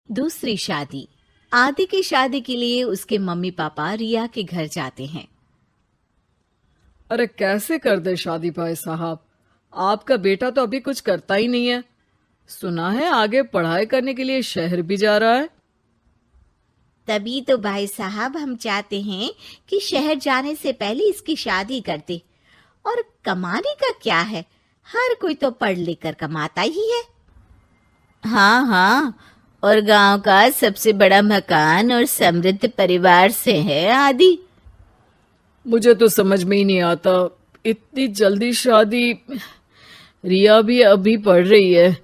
दूसरी शादी। आदि की शादी के लिए उसके मम्मी पापा रिया के घर जाते हैं। अरे कैसे कर दे शादी भाई साहब। आपका बेटा तो अभी कुछ करता ही नहीं है। सुना है आगे पढ़ाई करने के लिए शहर भी जा रहा है। तभी तो भाई साहब हम चाहते हैं कि शहर जाने से पहले इसकी शादी कर दे। और कमाने का क्या है, हर कोई तो पढ़ लिख कर कमाता ही है। हाँ हाँ, और गांव का सबसे बड़ा मकान और समृद्ध परिवार से है आदि। मुझे तो समझ में ही नहीं आता, इतनी जल्दी शादी। रिया भी अभी पढ़ रही है,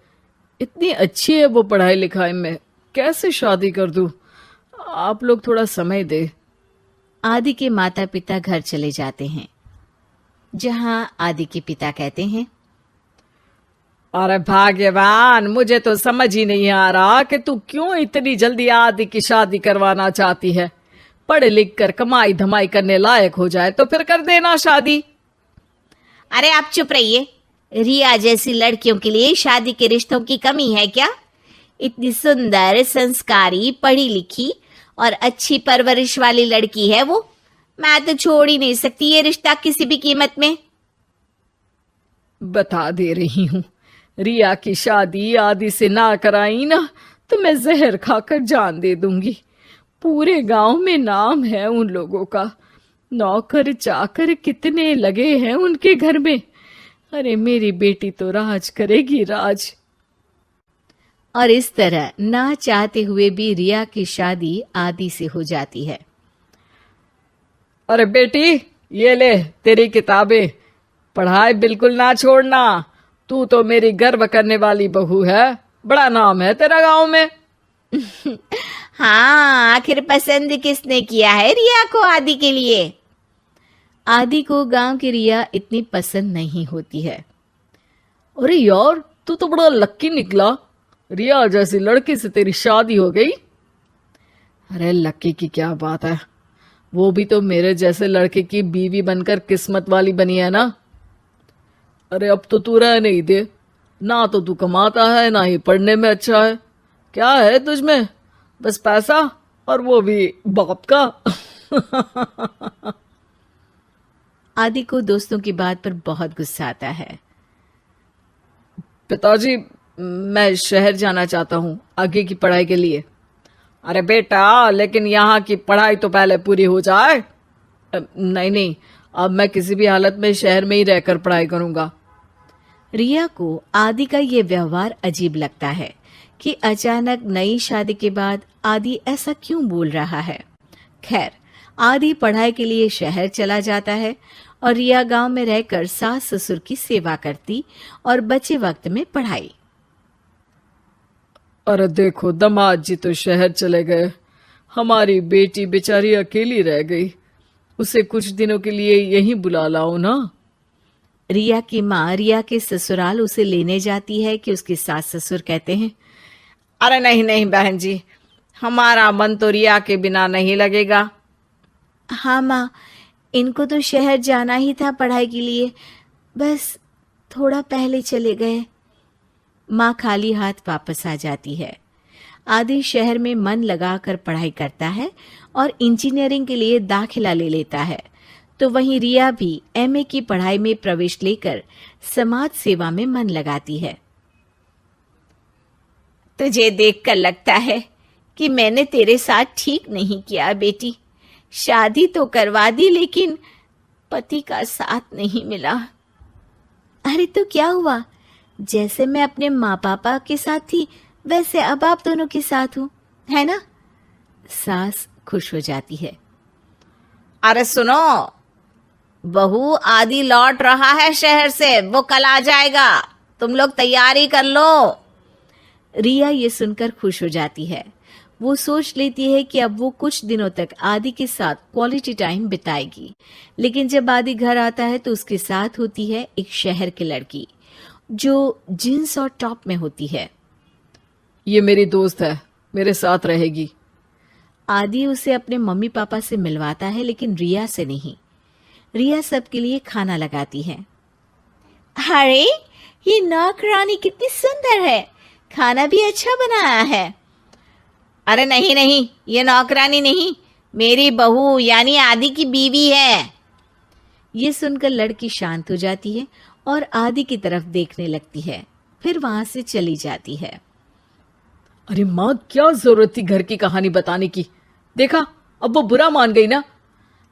इतनी अच्छी है वो पढ़ाई लिखाई में, कैसे शादी कर दूं। आप लोग थोड़ा समय दे। आदि के माता पिता घर चले जाते हैं, जहां आदि के पिता कहते हैं, अरे भाग्यवान, मुझे तो समझ ही नहीं आ रहा कि तू क्यों इतनी जल्दी आदि की शादी करवाना चाहती है। पढ़ लिख कर कमाई धमाई करने लायक हो जाए तो फिर कर देना शादी। अरे आप चुप रहिए। रिया जैसी लड़कियों के लिए शादी के रिश्तों की कमी है क्या? इतनी सुंदर, संस्कारी, पढ़ी लिखी और अच्छी परवरिश वाली लड़की है वो। मैं तो छोड़ ही नहीं सकती ये रिश्ता किसी भी कीमत में। बता दे रही हूँ, रिया की शादी आदि से ना कराई ना तो मैं जहर खाकर जान दे दूंगी। पूरे गांव में नाम है उन लोगों का, नौकर चाकर कितने लगे हैं उनके घर में। अरे मेरी बेटी तो राज करेगी, राज। और इस तरह ना चाहते हुए भी रिया की शादी आदि से हो जाती है। अरे बेटी, ये ले तेरी किताबें, पढ़ाई बिल्कुल ना छोड़ना। तू तो मेरी गर्व करने वाली बहू है, बड़ा नाम है तेरा गांव में। हाँ, आखिर पसंद किसने किया है रिया को आदि के लिए? आदि को गांव की रिया इतनी पसंद नहीं होती है। अरे यार, तू तो बड़ा लक्की निकला, रिया जैसी लड़की से तेरी शादी हो गई। अरे लक्की की क्या बात है, वो भी तो मेरे जैसे लड़के की बीवी बनकर किस्मत वाली बनी है ना। अरे अब तो तू रह नहीं दे, ना तो तू कमाता है ना ही पढ़ने में अच्छा है। क्या है तुझमें? बस पैसा, और वो भी बाप का। आदि को दोस्तों की बात पर बहुत गुस्सा आता है। पिताजी, मैं शहर जाना चाहता हूँ आगे की पढ़ाई के लिए। अरे बेटा, लेकिन यहाँ की पढ़ाई तो पहले पूरी हो जाए। नहीं नहीं, अब मैं किसी भी हालत में शहर में ही रहकर पढ़ाई करूंगा। रिया को आदि का ये व्यवहार अजीब लगता है कि अचानक नई शादी के बाद आदि ऐसा क्यों बोल रहा है। खैर, आदि पढ़ाई के लिए शहर चला जाता है और रिया गांव में रहकर सास ससुर की सेवा करती और बचे वक्त में पढ़ाई। अरे देखो, दामाद जी तो शहर चले गए, हमारी बेटी बेचारी अकेली रह गई। उसे कुछ दिनों के लिए यहीं बुला लाओ ना। रिया की माँ रिया के ससुराल उसे लेने जाती है कि उसके सास ससुर कहते हैं, अरे नहीं नहीं बहन जी, हमारा मन तो रिया के बिना नहीं लगेगा। हाँ माँ, इनको तो शहर जाना ही था पढ़ाई के लिए, बस थोड़ा पहले चले गए। माँ खाली हाथ वापस आ जाती है। आदि शहर में मन लगाकर पढ़ाई करता है और इंजीनियरिंग के लिए दाखिला ले लेता है, तो वहीं रिया भी एमए की पढ़ाई में प्रवेश लेकर समाज सेवा में मन लगाती है। तुझे देखकर लगता है कि मैंने तेरे साथ ठीक नहीं किया बेटी। शादी तो करवा दी लेकिन पति का साथ नहीं मिला। अरे तो क्या हुआ, जैसे मैं अपने माँ पापा के साथ थी वैसे अब आप दोनों के साथ हूँ, है ना? सास खुश हो जाती है। अरे सुनो, बहू आदि लौट रहा है शहर से, वो कल आ जाएगा, तुम लोग तैयारी कर लो। रिया ये सुनकर खुश हो जाती है। वो सोच लेती है कि अब वो कुछ दिनों तक आदि के साथ क्वालिटी टाइम बिताएगी। लेकिन जब आदि घर आता है तो उसके साथ होती है एक शहर की लड़की जो जींस और टॉप में होती है। ये मेरी दोस्त है, मेरे साथ रहेगी। आदि उसे अपने मम्मी पापा से मिलवाता है लेकिन रिया से नहीं। रिया सबके लिए खाना लगाती है। अरे ये नौकरानी कितनी सुंदर है, खाना भी अच्छा बनाया है। अरे नहीं नहीं, ये नौकरानी नहीं, मेरी बहू यानी आदि की बीवी है। ये सुनकर लड़की शांत हो जाती है और आदि की तरफ देखने लगती है, फिर वहां से चली जाती है। अरे माँ, क्या जरूरत थी घर की कहानी बताने की? देखा, अब वो बुरा मान गई ना।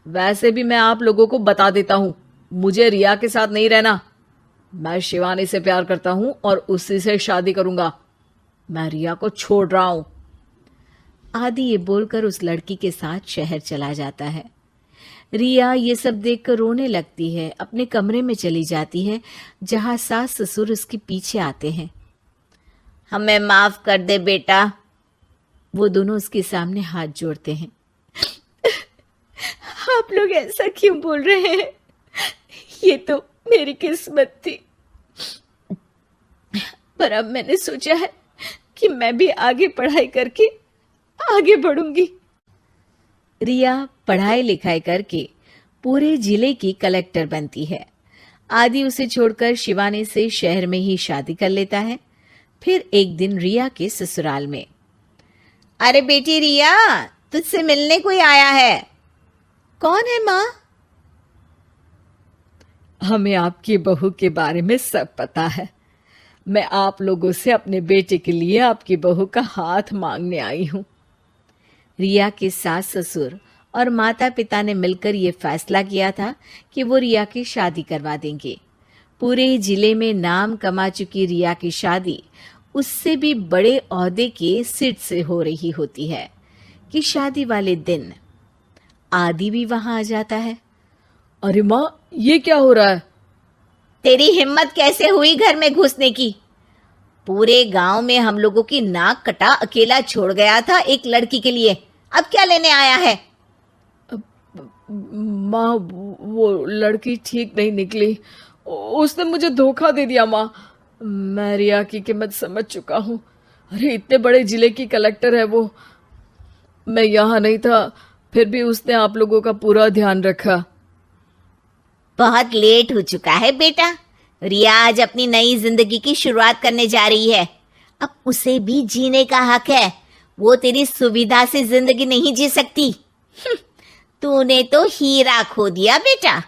वैसे भी मैं आप लोगों को बता देता हूं, मुझे रिया के साथ नहीं रहना। मैं शिवानी से प्यार करता हूं और उसी से शादी करूंगा। मैं रिया को छोड़ रहा हूं। आदि ये बोलकर उस लड़की के साथ शहर चला जाता है। रिया ये सब देखकर रोने लगती है, अपने कमरे में चली जाती है जहां सास ससुर उसके पीछे आते हैं। हमें माफ कर दे बेटा। वो दोनों उसके सामने हाथ जोड़ते हैं। आप लोग ऐसा क्यों बोल रहे हैं? ये तो मेरी किस्मत थी, पर अब मैंने सोचा है कि मैं भी आगे पढ़ाई करके आगे बढ़ूंगी। रिया पढ़ाई लिखाई करके पूरे जिले की कलेक्टर बनती है। आदि उसे छोड़कर शिवानी से शहर में ही शादी कर लेता है। फिर एक दिन रिया के ससुराल में, अरे बेटी रिया, तुझसे मिलने कोई आया है। कौन है माँ? हमें आपकी बहू के बारे में सब पता है। मैं आप लोगों से अपने बेटे के लिए आपकी बहू का हाथ मांगने आई हूं। रिया के सास ससुर और माता पिता ने मिलकर ये फैसला किया था कि वो रिया की शादी करवा देंगे। पूरे जिले में नाम कमा चुकी रिया की शादी उससे भी बड़े ओहदे के सिट से हो रही होती है कि शादी वाले दिन आदि भी वहां आ जाता है। अरे माँ, ये क्या हो रहा है? तेरी हिम्मत कैसे हुई घर में घुसने की? पूरे गांव में हम लोगों की नाक कटा अकेला छोड़ गया था एक लड़की के लिए, अब क्या लेने आया है? माँ, वो लड़की ठीक नहीं निकली। उसने मुझे धोखा दे दिया माँ। मैं रिया की कीमत समझ चुका हूँ। अरे इतने बड़े जिले की कलेक्टर है वो। मैं यहाँ नहीं था, फिर भी उसने आप लोगों का पूरा ध्यान रखा। बहुत लेट हो चुका है बेटा। रिया आज अपनी नई जिंदगी की शुरुआत करने जा रही है, अब उसे भी जीने का हक है। वो तेरी सुविधा से जिंदगी नहीं जी सकती। तूने तो हीरा खो दिया बेटा।